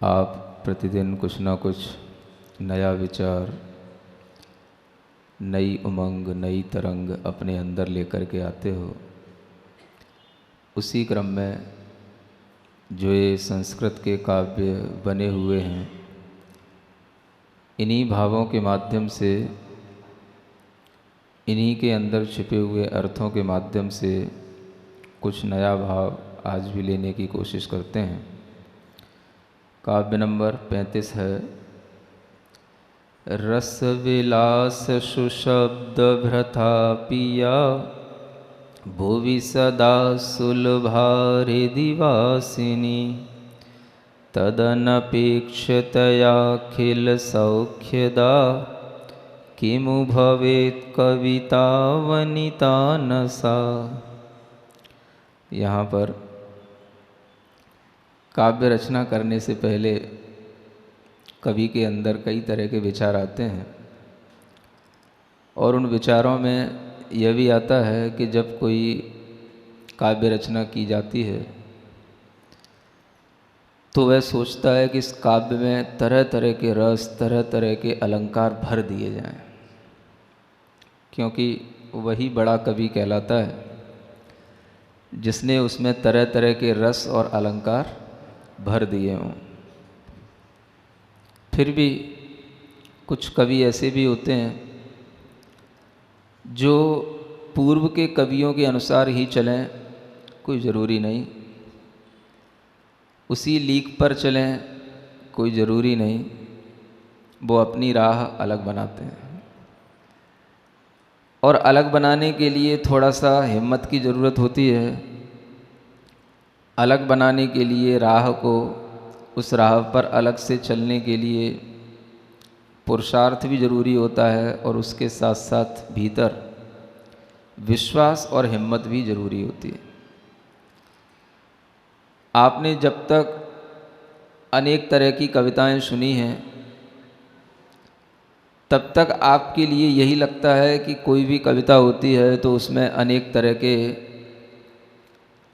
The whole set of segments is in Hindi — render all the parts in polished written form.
आप प्रतिदिन कुछ ना कुछ नया विचार, नई उमंग, नई तरंग अपने अंदर लेकर के आते हो। उसी क्रम में जो ये संस्कृत के काव्य बने हुए हैं, इन्हीं भावों के माध्यम से, इन्हीं के अंदर छिपे हुए अर्थों के माध्यम से कुछ नया भाव आज भी लेने की कोशिश करते हैं। काव्य नंबर 35 है। रस विलास सुशब्द भ्रथा पिया, भुवि सदा सुलभारिदिवासिनी, तदनपेक्षतयाखिल सौख्यदा, किमु भवेत् कविता वनिता नसा। यहाँ पर काव्य रचना करने से पहले कवि के अंदर कई तरह के विचार आते हैं, और उन विचारों में यह भी आता है कि जब कोई काव्य रचना की जाती है तो वह सोचता है कि इस काव्य में तरह तरह के रस, तरह तरह के अलंकार भर दिए जाएं, क्योंकि वही बड़ा कवि कहलाता है जिसने उसमें तरह तरह के रस और अलंकार भर दिए हों। फिर भी कुछ कवि ऐसे भी होते हैं जो पूर्व के कवियों के अनुसार ही चलें, कोई ज़रूरी नहीं। उसी लीक पर चलें, कोई ज़रूरी नहीं। वो अपनी राह अलग बनाते हैं, और अलग बनाने के लिए थोड़ा सा हिम्मत की ज़रूरत होती है। अलग बनाने के लिए राह को, उस राह पर अलग से चलने के लिए पुरुषार्थ भी ज़रूरी होता है, और उसके साथ साथ भीतर विश्वास और हिम्मत भी ज़रूरी होती है। आपने जब तक अनेक तरह की कविताएं सुनी हैं, तब तक आपके लिए यही लगता है कि कोई भी कविता होती है तो उसमें अनेक तरह के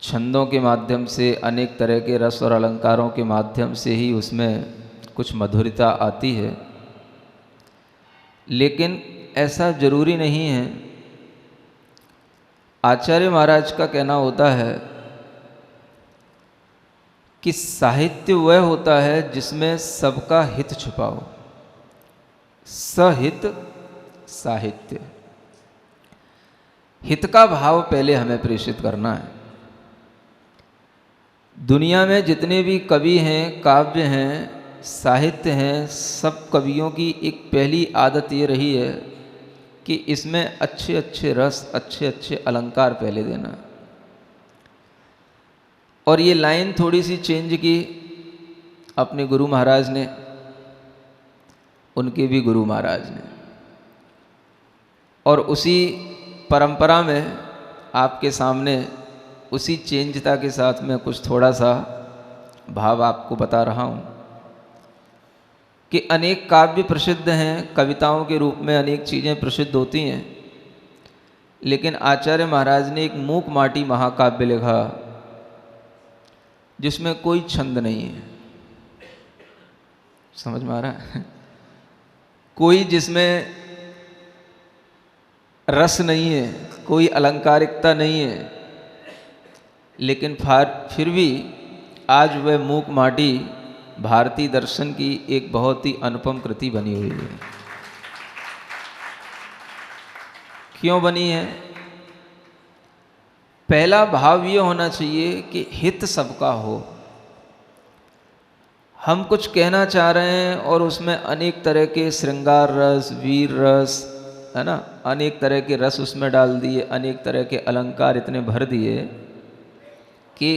छंदों के माध्यम से, अनेक तरह के रस और अलंकारों के माध्यम से ही उसमें कुछ मधुरता आती है। लेकिन ऐसा ज़रूरी नहीं है। आचार्य महाराज का कहना होता है कि साहित्य वह होता है जिसमें सबका हित छुपा हो। सहित साहित्य। हित का भाव पहले हमें प्रेषित करना है। दुनिया में जितने भी कवि हैं, काव्य हैं, साहित्य हैं, सब कवियों की एक पहली आदत ये रही है कि इसमें अच्छे अच्छे रस, अच्छे अच्छे अलंकार पहले देना। और ये लाइन थोड़ी सी चेंज की अपने गुरु महाराज ने, उनके भी गुरु महाराज ने, और उसी परंपरा में आपके सामने उसी चेंजता के साथ में कुछ थोड़ा सा भाव आपको बता रहा हूँ कि अनेक काव्य प्रसिद्ध हैं, कविताओं के रूप में अनेक चीज़ें प्रसिद्ध होती हैं, लेकिन आचार्य महाराज ने एक मूक माटी महाकाव्य लिखा जिसमें कोई छंद नहीं है। समझ में आ रहा है? कोई जिसमें रस नहीं है, कोई अलंकारिकता नहीं है, लेकिन फिर भी आज वह मूक माटी भारतीय दर्शन की एक बहुत ही अनुपम कृति बनी हुई है। क्यों बनी है? पहला भाव ये होना चाहिए कि हित सबका हो। हम कुछ कहना चाह रहे हैं और उसमें अनेक तरह के श्रृंगार रस, वीर रस, है ना, अनेक तरह के रस उसमें डाल दिए, अनेक तरह के अलंकार इतने भर दिए कि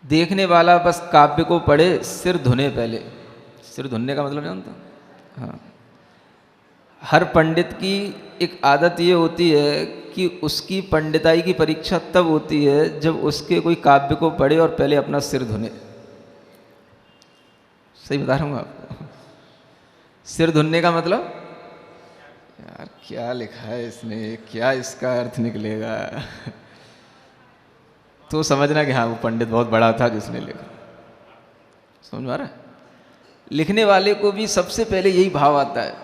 देखने वाला बस काव्य को पढ़े सिर धुने। पहले सिर धुनने का मतलब जानता? हाँ, हर पंडित की एक आदत ये होती है कि उसकी पंडिताई की परीक्षा तब होती है जब उसके कोई काव्य को पढ़े और पहले अपना सिर धुने। सही बता रहा हूँ आपको? सिर धुनने का मतलब, यार क्या लिखा है इसमें, क्या इसका अर्थ निकलेगा, तो समझना कि हाँ वो पंडित बहुत बड़ा था जिसने लिखा। समझ में आ रहा है? लिखने वाले को भी सबसे पहले यही भाव आता है।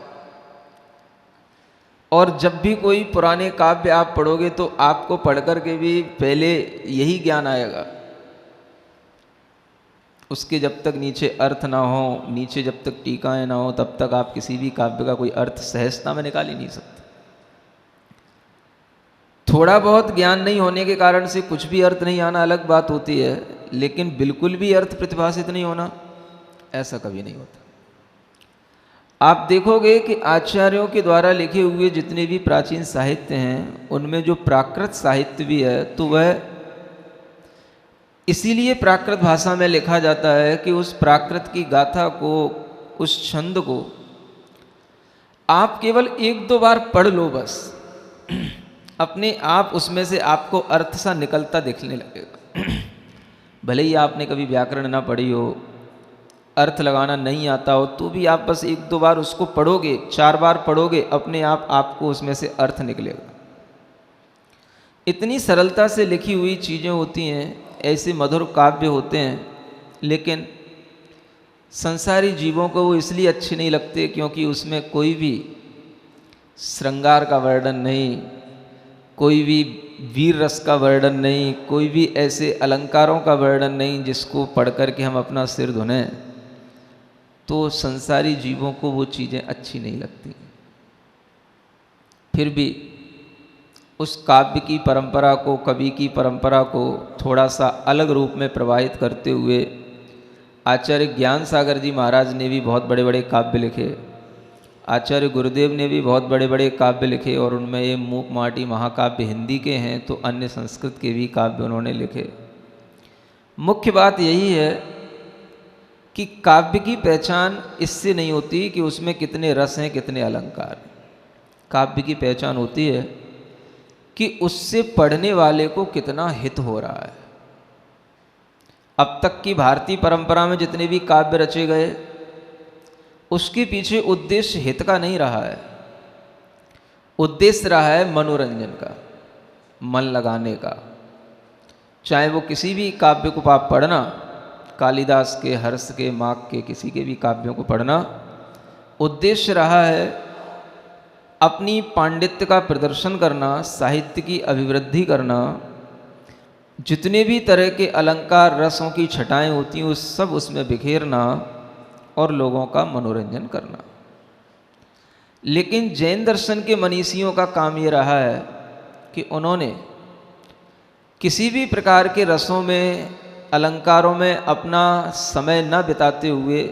और जब भी कोई पुराने काव्य आप पढ़ोगे तो आपको पढ़ कर के भी पहले यही ज्ञान आएगा। उसके जब तक नीचे अर्थ ना हो, नीचे जब तक टीकाएं ना हो, तब तक आप किसी भी काव्य का कोई अर्थ सहजता में निकाल ही नहीं सकते। थोड़ा बहुत ज्ञान नहीं होने के कारण से कुछ भी अर्थ नहीं आना अलग बात होती है, लेकिन बिल्कुल भी अर्थ प्रतिभाषित नहीं होना, ऐसा कभी नहीं होता। आप देखोगे कि आचार्यों के द्वारा लिखे हुए जितने भी प्राचीन साहित्य हैं, उनमें जो प्राकृत साहित्य भी है, तो वह इसीलिए प्राकृत भाषा में लिखा जाता है कि उस प्राकृत की गाथा को, उस छंद को आप केवल एक दो बार पढ़ लो, बस अपने आप उसमें से आपको अर्थ सा निकलता दिखने लगेगा। भले ही आपने कभी व्याकरण ना पढ़ी हो, अर्थ लगाना नहीं आता हो, तो भी आप बस एक दो बार उसको पढ़ोगे, 4 बार पढ़ोगे, अपने आप आपको उसमें से अर्थ निकलेगा। इतनी सरलता से लिखी हुई चीज़ें होती हैं, ऐसे मधुर काव्य होते हैं, लेकिन संसारी जीवों को वो इसलिए अच्छे नहीं लगते क्योंकि उसमें कोई भी श्रृंगार का वर्णन नहीं, कोई भी वीर रस का वर्णन नहीं, कोई भी ऐसे अलंकारों का वर्णन नहीं जिसको पढ़ कर के हम अपना सिर धुनें। तो संसारी जीवों को वो चीज़ें अच्छी नहीं लगती। फिर भी उस काव्य की परंपरा को, कवि की परंपरा को थोड़ा सा अलग रूप में प्रवाहित करते हुए आचार्य ज्ञान सागर जी महाराज ने भी बहुत बड़े बड़े काव्य लिखे, आचार्य गुरुदेव ने भी बहुत बड़े बड़े काव्य लिखे, और उनमें ये मूक माटी महाकाव्य हिंदी के हैं, तो अन्य संस्कृत के भी काव्य उन्होंने लिखे। मुख्य बात यही है कि काव्य की पहचान इससे नहीं होती कि उसमें कितने रस हैं, कितने अलंकार। काव्य की पहचान होती है कि उससे पढ़ने वाले को कितना हित हो रहा है। अब तक की भारतीय परंपरा में जितने भी काव्य रचे गए, उसके पीछे उद्देश्य हित का नहीं रहा है, उद्देश्य रहा है मनोरंजन का, मन लगाने का। चाहे वो किसी भी काव्य को आप पढ़ना, कालिदास के, हर्ष के, माक के, किसी के भी काव्यों को पढ़ना, उद्देश्य रहा है अपनी पांडित्य का प्रदर्शन करना, साहित्य की अभिवृद्धि करना, जितने भी तरह के अलंकार रसों की छटाएं होती हैं उस सब उसमें बिखेरना और लोगों का मनोरंजन करना। लेकिन जैन दर्शन के मनीषियों का काम ये रहा है कि उन्होंने किसी भी प्रकार के रसों में, अलंकारों में अपना समय न बिताते हुए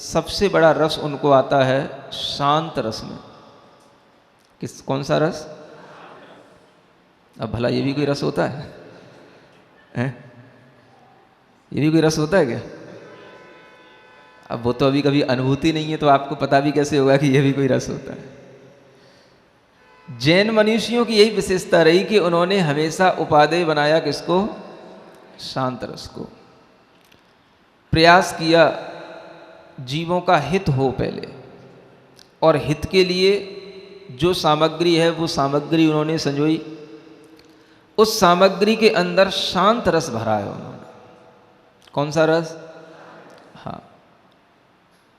सबसे बड़ा रस उनको आता है शांत रस में। कौन सा रस? अब भला ये भी कोई रस होता है? ये भी कोई रस होता है क्या? अब वो तो अभी कभी अनुभूति नहीं है, तो आपको पता भी कैसे होगा कि ये भी कोई रस होता है। जैन मनीषियों की यही विशेषता रही कि उन्होंने हमेशा उपादेय बनाया किसको? शांत रस को। प्रयास किया जीवों का हित हो पहले, और हित के लिए जो सामग्री है वो सामग्री उन्होंने संजोई। उस सामग्री के अंदर शांत रस भरा है उन्होंने। कौन सा रस? हाँ,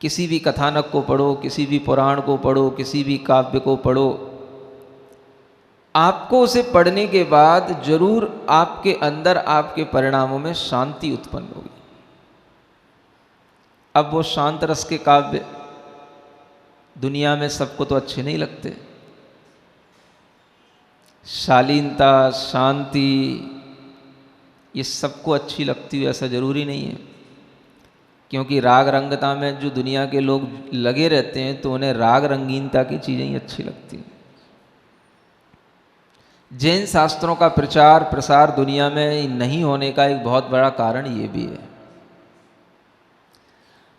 किसी भी कथानक को पढ़ो, किसी भी पुराण को पढ़ो, किसी भी काव्य को पढ़ो, आपको उसे पढ़ने के बाद जरूर आपके अंदर, आपके परिणामों में शांति उत्पन्न होगी। अब वो शांत रस के काव्य दुनिया में सबको तो अच्छे नहीं लगते। शालीनता, शांति, ये सबको अच्छी लगती है ऐसा जरूरी नहीं है, क्योंकि राग रंगता में जो दुनिया के लोग लगे रहते हैं तो उन्हें राग रंगीनता की चीज़ें ही अच्छी लगती हैं। जैन शास्त्रों का प्रचार प्रसार दुनिया में नहीं होने का एक बहुत बड़ा कारण ये भी है।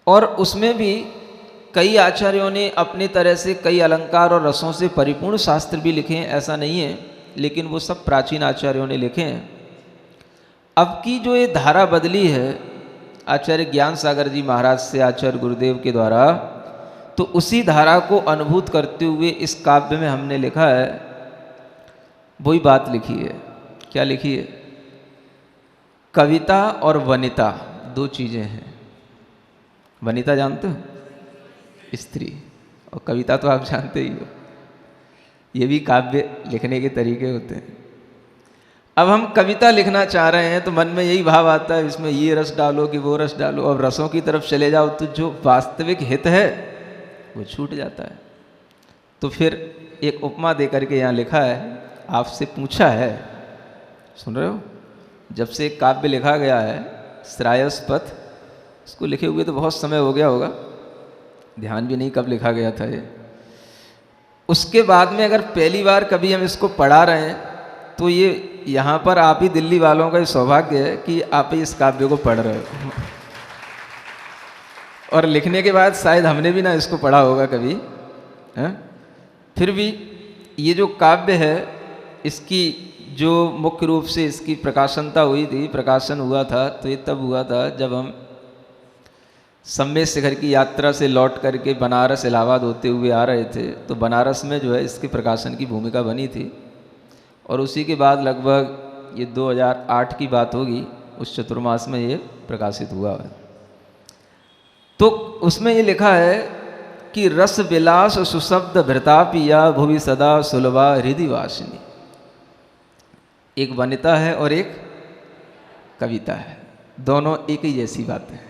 और उसमें भी कई आचार्यों ने अपने तरह से कई अलंकार और रसों से परिपूर्ण शास्त्र भी लिखे हैं, ऐसा नहीं है, लेकिन वो सब प्राचीन आचार्यों ने लिखे हैं। अब की जो ये धारा बदली है आचार्य ज्ञान सागर जी महाराज से आचार्य गुरुदेव के द्वारा, तो उसी धारा को अनुभूत करते हुए इस काव्य में हमने लिखा है, वही बात लिखी है। क्या लिखी है? कविता और वनिता दो चीज़ें हैं। वनिता जानते हो? स्त्री। और कविता तो आप जानते ही हो, ये भी काव्य लिखने के तरीके होते हैं। अब हम कविता लिखना चाह रहे हैं तो मन में यही भाव आता है, इसमें ये रस डालो कि वो रस डालो। अब रसों की तरफ चले जाओ तो जो वास्तविक हित है वो छूट जाता है। तो फिर एक उपमा दे करके यहाँ लिखा है, आपसे पूछा है, सुन रहे हो? जब से एक काव्य लिखा गया है श्रायसपथ, इसको लिखे हुए तो बहुत समय हो गया होगा, ध्यान भी नहीं कब लिखा गया था ये। उसके बाद में अगर पहली बार कभी हम इसको पढ़ा रहे हैं तो ये यहाँ पर आप ही दिल्ली वालों का ये सौभाग्य है कि आप ही इस काव्य को पढ़ रहे हो। और लिखने के बाद शायद हमने भी ना इसको पढ़ा होगा कभी, है? फिर भी ये जो काव्य है, इसकी जो मुख्य रूप से इसकी प्रकाशनता हुई थी, प्रकाशन हुआ था, तो ये तब हुआ था जब हम सम्मेद शिखर की यात्रा से लौट करके बनारस इलाहाबाद होते हुए आ रहे थे। तो बनारस में जो है इसके प्रकाशन की भूमिका बनी थी। और उसी के बाद लगभग ये 2008 की बात होगी, उस चतुर्मास में ये प्रकाशित हुआ है। तो उसमें ये लिखा है कि रस विलास सुशब्द भृतापिया भुवि सदा सुलभा हृदि वासिनी। एक वनिता है और एक कविता है, दोनों एक ही जैसी बात है।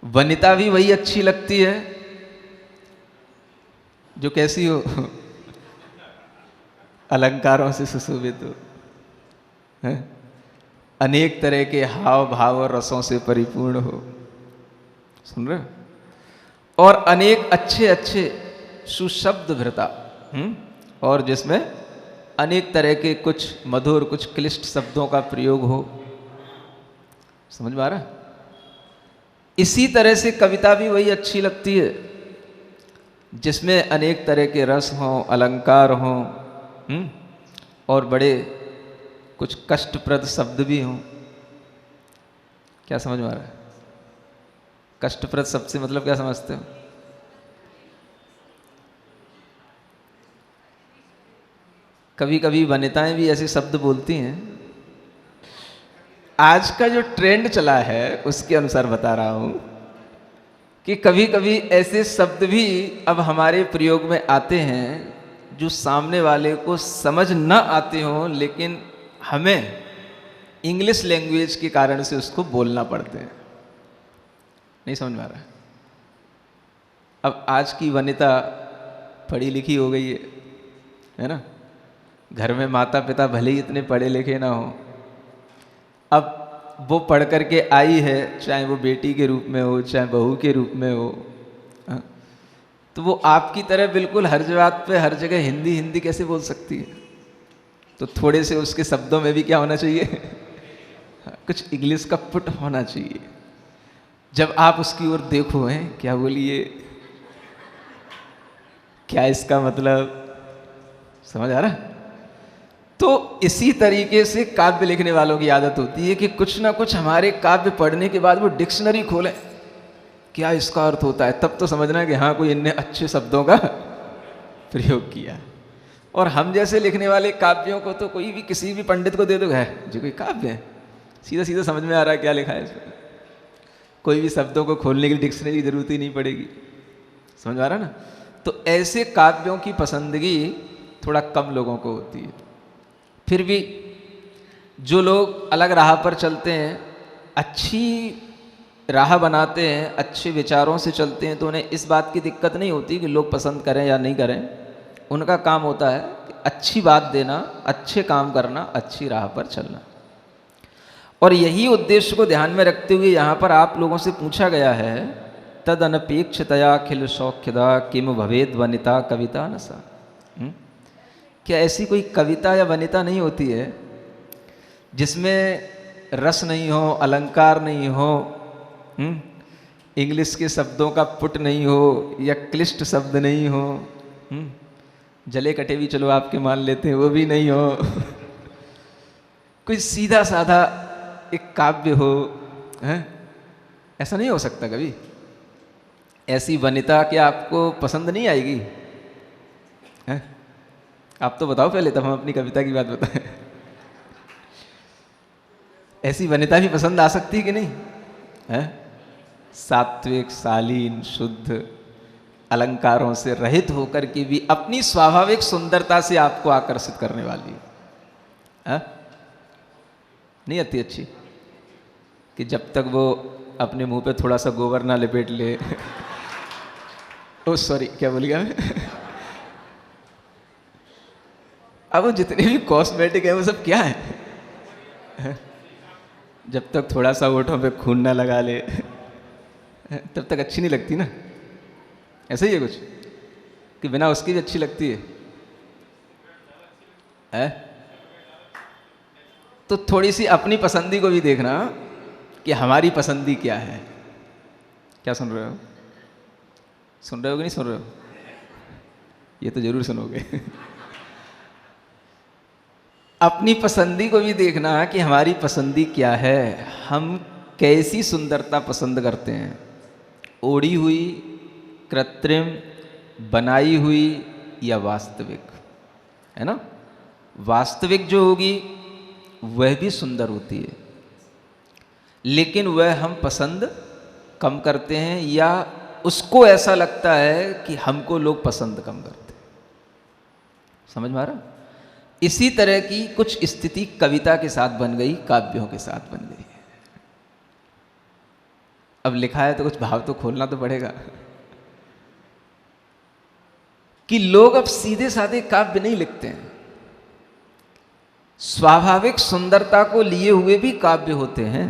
वनिता भी वही अच्छी लगती है जो कैसी हो, अलंकारों से सुशोभित हो, है? अनेक तरह के हाव भाव और रसों से परिपूर्ण हो, सुन रहे हो? और अनेक अच्छे अच्छे सुशब्द भृता, और जिसमें अनेक तरह के कुछ मधुर कुछ क्लिष्ट शब्दों का प्रयोग हो। समझ में आ रहा है? इसी तरह से कविता भी वही अच्छी लगती है जिसमें अनेक तरह के रस हों, अलंकार हों, और बड़े कुछ कष्टप्रद शब्द भी हों। क्या समझ में आ रहा है? कष्टप्रद शब्द से मतलब क्या समझते हो? कभी कभी वनिताएं भी ऐसे शब्द बोलती हैं। आज का जो ट्रेंड चला है उसके अनुसार बता रहा हूं कि कभी कभी ऐसे शब्द भी अब हमारे प्रयोग में आते हैं जो सामने वाले को समझ न आते हों, लेकिन हमें इंग्लिश लैंग्वेज के कारण से उसको बोलना पड़ते हैं। नहीं समझ में आ रहा है? अब आज की वनिता पढ़ी लिखी हो गई है ना? घर में माता पिता भले ही इतने पढ़े लिखे ना हो, अब वो पढ़ करके आई है, चाहे वो बेटी के रूप में हो चाहे बहू के रूप में हो, तो वो आपकी तरह बिल्कुल हर बात पे हर जगह हिंदी हिंदी कैसे बोल सकती है? तो थोड़े से उसके शब्दों में भी क्या होना चाहिए? कुछ इंग्लिश का पुट होना चाहिए। जब आप उसकी ओर देखो, हैं क्या बोलिए, क्या इसका मतलब, समझ आ रहा है? तो इसी तरीके से काव्य लिखने वालों की आदत होती है कि कुछ ना कुछ हमारे काव्य पढ़ने के बाद वो डिक्शनरी खोलें, क्या इसका अर्थ होता है, तब तो समझना है कि हाँ कोई इनने अच्छे शब्दों का प्रयोग किया। और हम जैसे लिखने वाले काव्यों को तो कोई भी किसी भी पंडित को दे दो, है जो कोई काव्य है, सीधा सीधा समझ में आ रहा है क्या लिखा है इसमें। कोई भी शब्दों को खोलने के लिए डिक्शनरी की जरूरत ही नहीं पड़ेगी। समझ आ रहा ना? तो ऐसे काव्यों की पसंदगी थोड़ा कम लोगों को होती है। फिर भी जो लोग अलग राह पर चलते हैं, अच्छी राह बनाते हैं, अच्छे विचारों से चलते हैं, तो उन्हें इस बात की दिक्कत नहीं होती कि लोग पसंद करें या नहीं करें। उनका काम होता है कि अच्छी बात देना, अच्छे काम करना, अच्छी राह पर चलना। और यही उद्देश्य को ध्यान में रखते हुए यहाँ पर आप लोगों से पूछा गया है, तद अनपेक्षतया खिल सौख्यदा किम भवेद वनिता कविता नसा। क्या ऐसी कोई कविता या वनिता नहीं होती है जिसमें रस नहीं हो, अलंकार नहीं हो, इंग्लिश के शब्दों का पुट नहीं हो या क्लिष्ट शब्द नहीं हो, जले कटे भी चलो आपके मान लेते हैं, वो भी नहीं हो, कोई सीधा साधा एक काव्य हो, है? ऐसा नहीं हो सकता कभी? ऐसी वनिता क्या आपको पसंद नहीं आएगी? है? आप तो बताओ पहले, तब हम अपनी कविता की बात बताएं। ऐसी वनिता भी पसंद आ सकती है कि नहीं? है? सात्विक, शालीन, शुद्ध, अलंकारों से रहित होकर के भी अपनी स्वाभाविक सुंदरता से आपको आकर्षित करने वाली है। हा? नहीं आती अच्छी कि जब तक वो अपने मुंह पे थोड़ा सा गोबर ना लपेट ले ओ सॉरी क्या बोल गया मैं अब वो जितने भी कॉस्मेटिक है वो सब क्या है जब तक थोड़ा सा होठों पे खून ना लगा ले तब तक अच्छी नहीं लगती ना। ऐसा ही है कुछ कि बिना उसकी भी अच्छी लगती है? तो थोड़ी सी अपनी पसंदी को भी देखना कि हमारी पसंदी क्या है। क्या सुन रहे हो? सुन रहे हो कि नहीं सुन रहे हो? ये तो जरूर सुनोगे अपनी पसंदी को भी देखना कि हमारी पसंदी क्या है, हम कैसी सुंदरता पसंद करते हैं, ओढ़ी हुई, कृत्रिम, बनाई हुई या वास्तविक, है ना। वास्तविक जो होगी वह भी सुंदर होती है, लेकिन वह हम पसंद कम करते हैं या उसको ऐसा लगता है कि हमको लोग पसंद कम करते हैं। समझ में आ रहा? इसी तरह की कुछ स्थिति कविता के साथ बन गई, काव्यों के साथ बन गई। अब लिखा है तो कुछ भाव तो खोलना तो पड़ेगा कि लोग अब सीधे साधे काव्य नहीं लिखते हैं, स्वाभाविक सुंदरता को लिए हुए भी काव्य होते हैं।